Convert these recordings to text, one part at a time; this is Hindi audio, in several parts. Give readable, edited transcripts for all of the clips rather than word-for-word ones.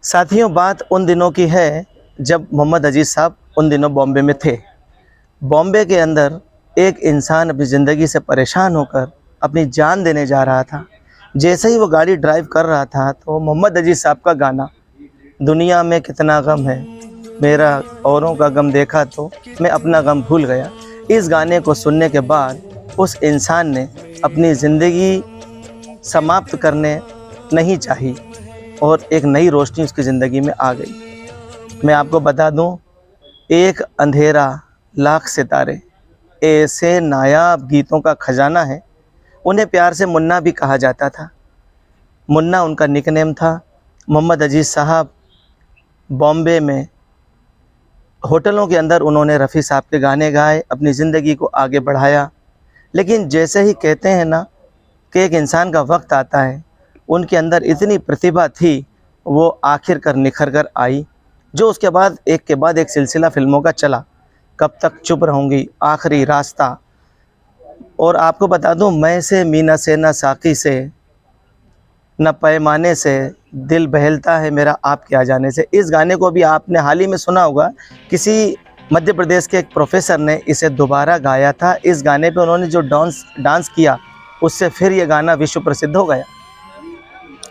साथियों, बात उन दिनों की है जब मोहम्मद अजीज़ साहब उन दिनों बॉम्बे में थे। बॉम्बे के अंदर एक इंसान अपनी ज़िंदगी से परेशान होकर अपनी जान देने जा रहा था। जैसे ही वो गाड़ी ड्राइव कर रहा था तो मोहम्मद अजीज़ साहब का गाना दुनिया में कितना गम है, मेरा औरों का गम देखा तो मैं अपना गम भूल गया। इस गाने को सुनने के बाद उस इंसान ने अपनी ज़िंदगी समाप्त करने नहीं चाही और एक नई रोशनी उसकी ज़िंदगी में आ गई। मैं आपको बता दूं, एक अंधेरा लाख सितारे ऐसे नायाब गीतों का खजाना है। उन्हें प्यार से मुन्ना भी कहा जाता था। मुन्ना उनका निकनेम था। मोहम्मद अजीज़ साहब बॉम्बे में होटलों के अंदर उन्होंने रफ़ी साहब के गाने गाए, अपनी ज़िंदगी को आगे बढ़ाया। लेकिन जैसे ही कहते हैं ना कि एक इंसान का वक्त आता है, उनके अंदर इतनी प्रतिभा थी, वो आखिरकार निखर कर आई, जो उसके बाद एक सिलसिला फ़िल्मों का चला। कब तक चुप रहूँगी, आखिरी रास्ता, और आपको बता दूं, मैं से मीना से न साकी से न पैमाने से दिल बहलता है मेरा आपके आ जाने से। इस गाने को भी आपने हाल ही में सुना होगा। किसी मध्य प्रदेश के एक प्रोफेसर ने इसे दोबारा गाया था। इस गाने पे उन्होंने जो डांस किया, उससे फिर ये गाना विश्व प्रसिद्ध हो गया।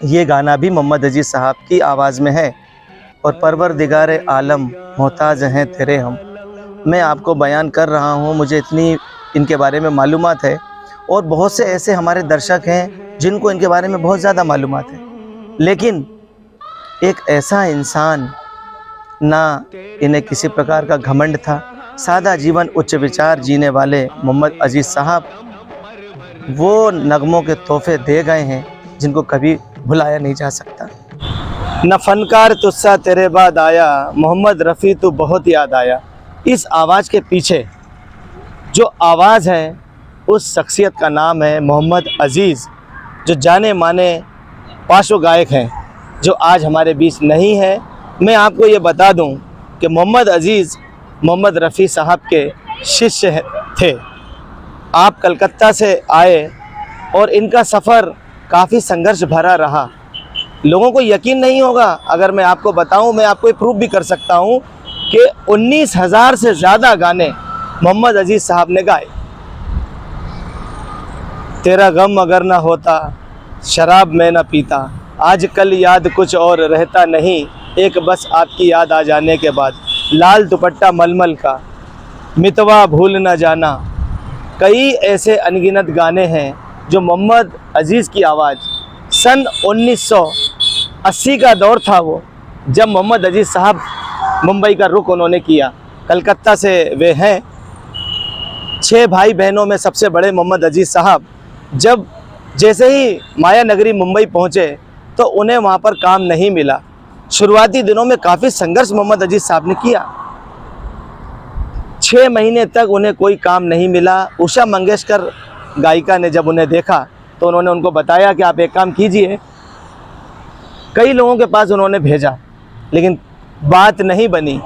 ये गाना भी मोहम्मद अजीज़ साहब की आवाज़ में है। और परवरदिगार आलम मोहताज हैं तेरे हम। मैं आपको बयान कर रहा हूँ, मुझे इतनी इनके बारे में मालूमात है, और बहुत से ऐसे हमारे दर्शक हैं जिनको इनके बारे में बहुत ज़्यादा मालूमात है, लेकिन एक ऐसा इंसान, ना इन्हें किसी प्रकार का घमंड था, सादा जीवन उच्च विचार जीने वाले मोहम्मद अजीज़ साहब वो नगमों के तोहफे दे गए हैं जिनको कभी भुलाया नहीं जा सकता। न फनकार तुस्सा तेरे बाद आया, मोहम्मद रफ़ी तो बहुत याद आया। इस आवाज़ के पीछे जो आवाज़ है, उस शख्सियत का नाम है मोहम्मद अजीज़, जो जाने माने पार्श्व गायक हैं, जो आज हमारे बीच नहीं है। मैं आपको ये बता दूं कि मोहम्मद अजीज़ मोहम्मद रफ़ी साहब के शिष्य थे। आप कलकत्ता से आए और इनका सफ़र काफ़ी संघर्ष भरा रहा। लोगों को यकीन नहीं होगा अगर मैं आपको बताऊं, मैं आपको प्रूफ भी कर सकता हूं कि 19,000 से ज़्यादा गाने मोहम्मद अजीज़ साहब ने गाए। तेरा गम अगर ना होता, शराब मैं ना पीता, आज कल याद कुछ और रहता नहीं, एक बस आपकी याद आ जाने के बाद, लाल दुपट्टा मलमल का, मितवा भूल ना जाना। कई ऐसे अनगिनत गाने हैं जो मोहम्मद अजीज़ की आवाज़, सन 1980 का दौर था वो, जब मोहम्मद अजीज़ साहब मुंबई का रुख उन्होंने किया। कलकत्ता से वे हैं। 6 भाई बहनों में सबसे बड़े मोहम्मद अजीज़ साहब जब जैसे ही माया नगरी मुंबई पहुँचे तो उन्हें वहाँ पर काम नहीं मिला। शुरुआती दिनों में काफ़ी संघर्ष मोहम्मद अजीज़ साहब ने किया। 6 महीने तक उन्हें कोई काम नहीं मिला। उषा मंगेशकर गायिका ने जब उन्हें देखा तो उन्होंने उनको बताया कि आप एक काम कीजिए। कई लोगों के पास उन्होंने भेजा, लेकिन बात नहीं बनी।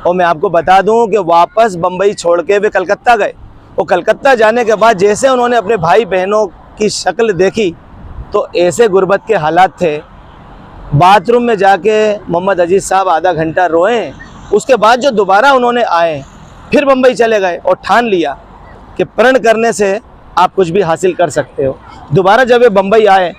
और मैं आपको बता दूं कि वापस बम्बई छोड़ के वे कलकत्ता गए। और कलकत्ता जाने के बाद जैसे उन्होंने अपने भाई बहनों की शक्ल देखी तो ऐसे गुर्बत के हालात थे। बाथरूम में जाके मोहम्मद अजीज़ साहब आधा घंटा रोए। उसके बाद जो दोबारा उन्होंने आए, फिर बम्बई चले गए और ठान लिया कि प्रण करने से आप कुछ भी हासिल कर सकते हो। दोबारा जब वे बम्बई आए,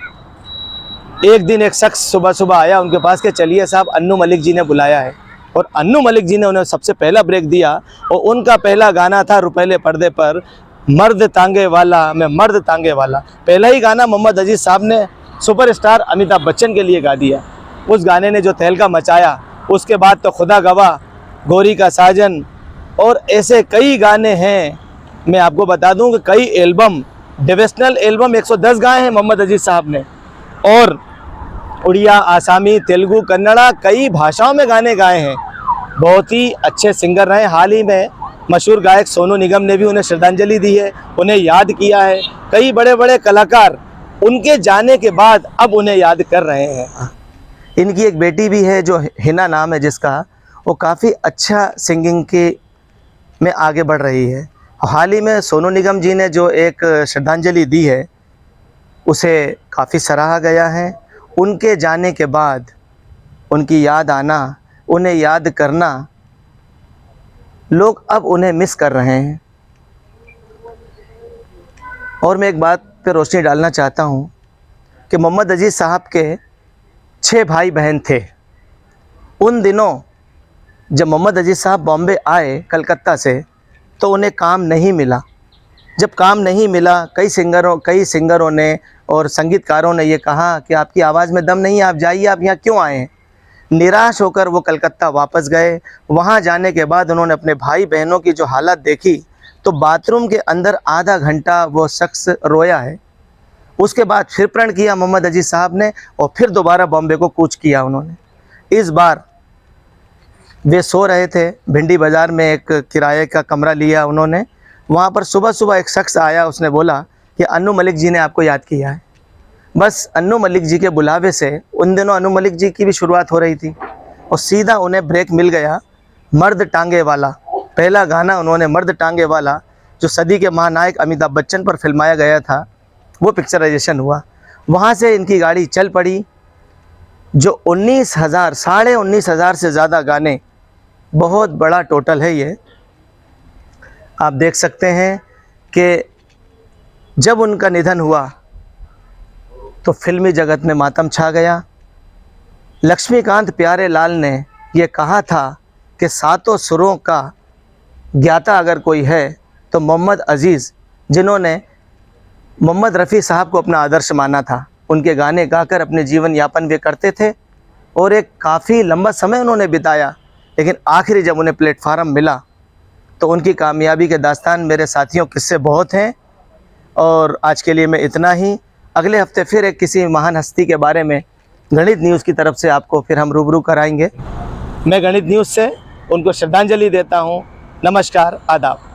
एक दिन एक शख्स सुबह सुबह आया उनके पास कि चलिए साहब, अन्नू मलिक जी ने बुलाया है। और अन्नू मलिक जी ने उन्हें सबसे पहला ब्रेक दिया और उनका पहला गाना था रुपहले पर्दे पर, मर्द तांगे वाला मैं मर्द तांगे वाला। पहला ही गाना मोहम्मद अजीज़ साहब ने सुपरस्टार अमिताभ बच्चन के लिए गा दिया। उस गाने ने जो तहलका मचाया, उसके बाद तो खुदा गवाह, गोरी का साजन, और ऐसे कई गाने हैं। मैं आपको बता दूं कि कई एल्बम, डिविजनल एल्बम 110 गाए हैं मोहम्मद अजीज़ साहब ने, और उड़िया, आसामी, तेलुगु, कन्नड़ा, कई भाषाओं में गाने गाए हैं। बहुत ही अच्छे सिंगर रहे। हाल ही में मशहूर गायक सोनू निगम ने भी उन्हें श्रद्धांजलि दी है, उन्हें याद किया है। कई बड़े बड़े कलाकार उनके जाने के बाद अब उन्हें याद कर रहे हैं। इनकी एक बेटी भी है जो हिना नाम है जिसका, वो काफ़ी अच्छा सिंगिंग के में आगे बढ़ रही है। हाल ही में सोनू निगम जी ने जो एक श्रद्धांजलि दी है, उसे काफ़ी सराहा गया है। उनके जाने के बाद उनकी याद आना, उन्हें याद करना, लोग अब उन्हें मिस कर रहे हैं। और मैं एक बात पे रोशनी डालना चाहता हूँ कि मोहम्मद अजीज़ साहब के 6 भाई बहन थे। उन दिनों जब मोहम्मद अजीज़ साहब बॉम्बे आए कलकत्ता से, तो उन्हें काम नहीं मिला। जब काम नहीं मिला, कई सिंगरों ने और संगीतकारों ने ये कहा कि आपकी आवाज़ में दम नहीं है, आप जाइए, आप यहाँ क्यों आए हैं। निराश होकर वो कलकत्ता वापस गए। वहाँ जाने के बाद उन्होंने अपने भाई बहनों की जो हालत देखी, तो बाथरूम के अंदर आधा घंटा वो शख्स रोया है। उसके बाद फिर प्रण किया मोहम्मद अजीज़ साहब ने और फिर दोबारा बॉम्बे को कूच किया उन्होंने। इस बार वे सो रहे थे, भिंडी बाज़ार में एक किराए का कमरा लिया उन्होंने। वहाँ पर सुबह सुबह एक शख्स आया, उसने बोला कि अन्नू मलिक जी ने आपको याद किया है। बस अन्नू मलिक जी के बुलावे से, उन दिनों अन्नू मलिक जी की भी शुरुआत हो रही थी, और सीधा उन्हें ब्रेक मिल गया। मर्द टांगे वाला पहला गाना उन्होंने, मर्द टांगे वाला, जो सदी के महानायक अमिताभ बच्चन पर फिल्माया गया था, वो पिक्चराइजेशन हुआ। वहाँ से इनकी गाड़ी चल पड़ी। जो 19,000 साढ़े 19,000 से ज़्यादा गाने, बहुत बड़ा टोटल है ये। आप देख सकते हैं कि जब उनका निधन हुआ तो फिल्मी जगत में मातम छा गया। लक्ष्मीकांत प्यारेलाल ने ये कहा था कि 7 सुरों का ज्ञाता अगर कोई है तो मोहम्मद अजीज़, जिन्होंने मोहम्मद रफ़ी साहब को अपना आदर्श माना था। उनके गाने गाकर अपने जीवन यापन वे करते थे और एक काफ़ी लंबा समय उन्होंने बिताया, लेकिन आखिरी जब उन्हें प्लेटफार्म मिला तो उनकी कामयाबी के दास्तान मेरे साथियों किस्से बहुत हैं। और आज के लिए मैं इतना ही। अगले हफ्ते फिर एक किसी महान हस्ती के बारे में गणित न्यूज़ की तरफ से आपको फिर हम रूबरू कराएंगे। मैं गणित न्यूज़ से उनको श्रद्धांजलि देता हूँ। नमस्कार, आदाब।